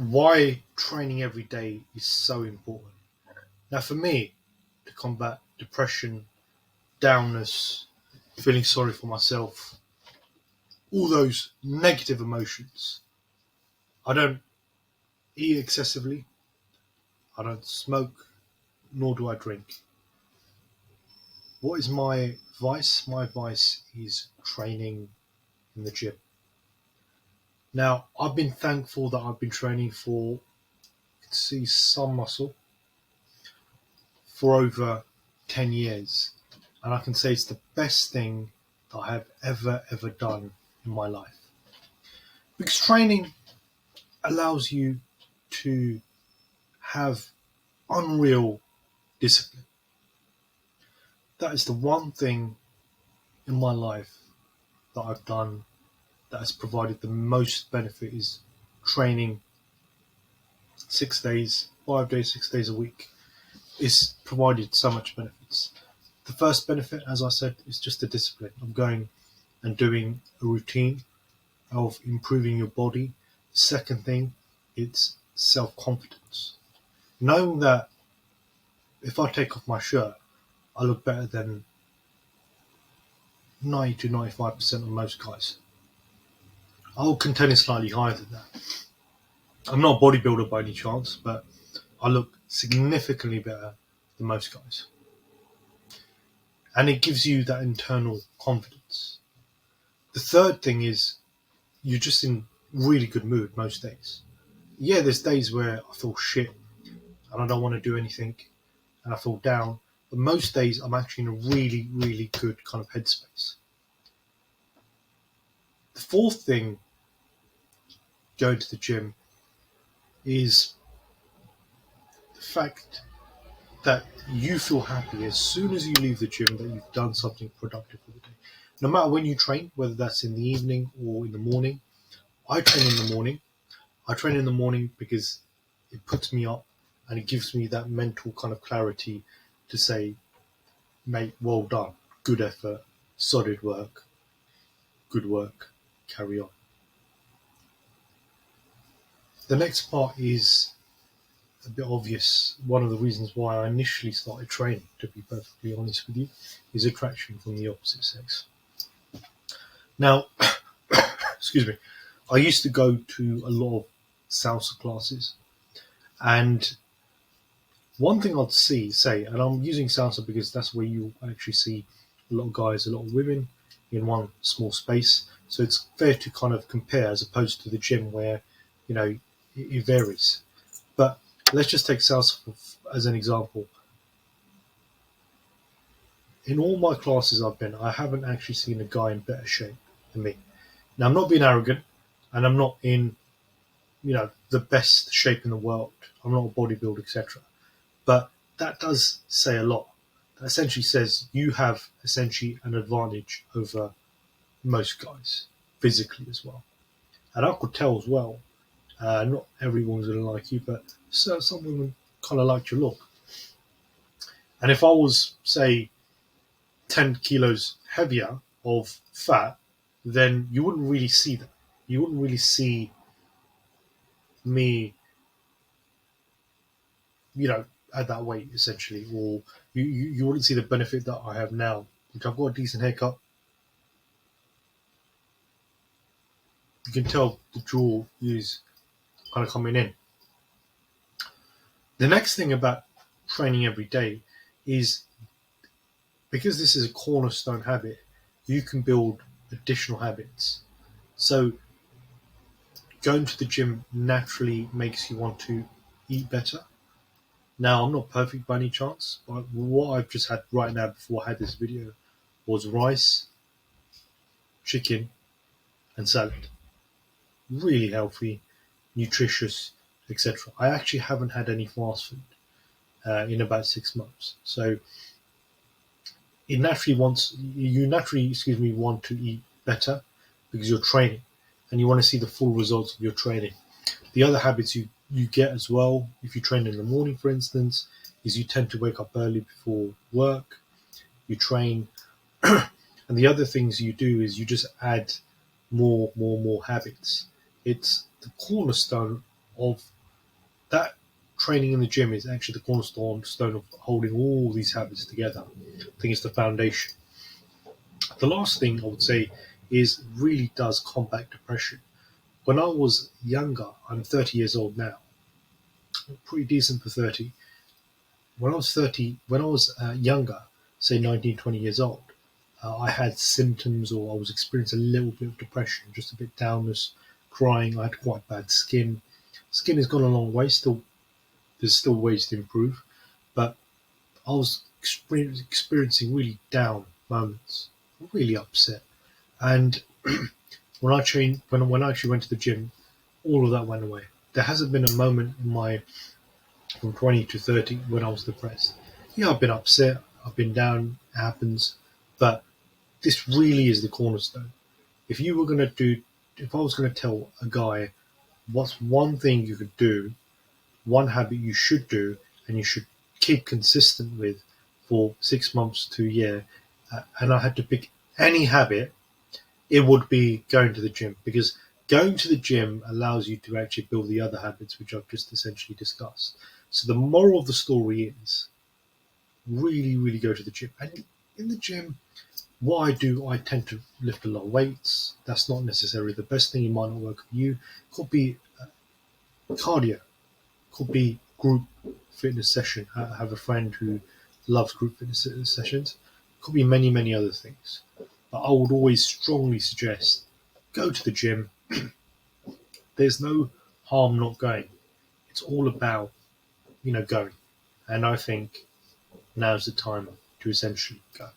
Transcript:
why training every day is so important. Now, for me, to combat depression, downness, feeling sorry for myself, all those negative emotions, I don't eat excessively, I don't smoke, nor do I drink. What is my advice? My advice is training in the gym. Now, I've been thankful that I've been training for, you can see some muscle, for over 10 years. And I can say it's the best thing that I have ever done in my life. Because training allows you to have unreal discipline. That is the one thing in my life that I've done that has provided the most benefit is training 6 days, 5 days, 6 days a week. It's provided so much benefits. The first benefit, as I said, is just the discipline of going and doing a routine of improving your body. The second thing, it's self-confidence. Knowing that if I take off my shirt, I look better than 90 to 95% of most guys. I'll contend it's slightly higher than that. I'm not a bodybuilder by any chance, but I look significantly better than most guys. And it gives you that internal confidence. The third thing is you're just in really good mood most days. Yeah, there's days where I feel shit and I don't want to do anything and I feel down, but most days I'm actually in a really good kind of headspace. The fourth thing going to the gym is the fact that you feel happy as soon as you leave the gym that you've done something productive for the day. No matter when you train, whether that's in the evening or in the morning. I train in the morning. I train in the morning because it puts me up and it gives me that mental kind of clarity to say, mate, well done, good effort, solid work, good work, carry on. The next part is a bit obvious. One of the reasons why I initially started training, to be perfectly honest with you, is attraction from the opposite sex. Now, excuse me, I used to go to a lot of salsa classes, and one thing I'd say, and I'm using salsa because that's where you actually see a lot of guys, a lot of women in one small space. So it's fair to kind of compare as opposed to the gym where, it varies. But let's just take salsa as an example. In all my classes I've been, I haven't actually seen a guy in better shape than me. Now, I'm not being arrogant, and I'm not in, the best shape in the world. I'm not a bodybuilder, etc. But that does say a lot. That essentially says you have essentially an advantage over most guys, physically as well. And I could tell as well, not everyone's going to like you, but some women kind of like your look. And if I was, say, 10 kilos heavier of fat, then you wouldn't really see that. You wouldn't really see me, at that weight, essentially, or you wouldn't see the benefit that I have now. Like, I've got a decent haircut. You can tell the jaw is kind of coming in. The next thing about training every day is, because this is a cornerstone habit, you can build additional habits. So going to the gym naturally makes you want to eat better. Now, I'm not perfect by any chance, but what I've just had right now before I had this video was rice, chicken, and salad. Really healthy, nutritious, etc. I actually haven't had any fast food in about 6 months. So you naturally want to eat better because you're training and you want to see the full results of your training. The other habits you get as well, if you train in the morning, for instance, is you tend to wake up early before work, you train, and the other things you do is you just add more habits. It's the cornerstone of that training in the gym is actually the cornerstone of holding all these habits together. I think it's the foundation. The last thing I would say is really does combat depression. When I was younger, I'm 30 years old now, pretty decent for 30. When I was younger, say 19, 20 years old, I had symptoms or I was experiencing a little bit of depression, just a bit downness, crying. I had quite bad skin. Skin has gone a long way. There's still ways to improve, but I was experiencing really down moments, really upset. And when I actually went to the gym, all of that went away. There hasn't been a moment in my from 20 to 30 when I was depressed. Yeah, I've been upset, I've been down, it happens, but this really is the cornerstone. If you were going to do, if I was going to tell a guy what's one thing you could do, one habit you should do, and you should keep consistent with for 6 months to a year, and I had to pick any habit, it would be going to the gym, because going to the gym allows you to actually build the other habits which I've just essentially discussed. So the moral of the story is really, really go to the gym. And in the gym, what I do, I tend to lift a lot of weights. That's not necessarily the best thing. It might not work for you. Could be cardio. Could be group fitness session. I have a friend who loves group fitness sessions. Could be many, many other things. But I would always strongly suggest go to the gym. There's no harm not going. It's all about, going. And I think now's the time to essentially go.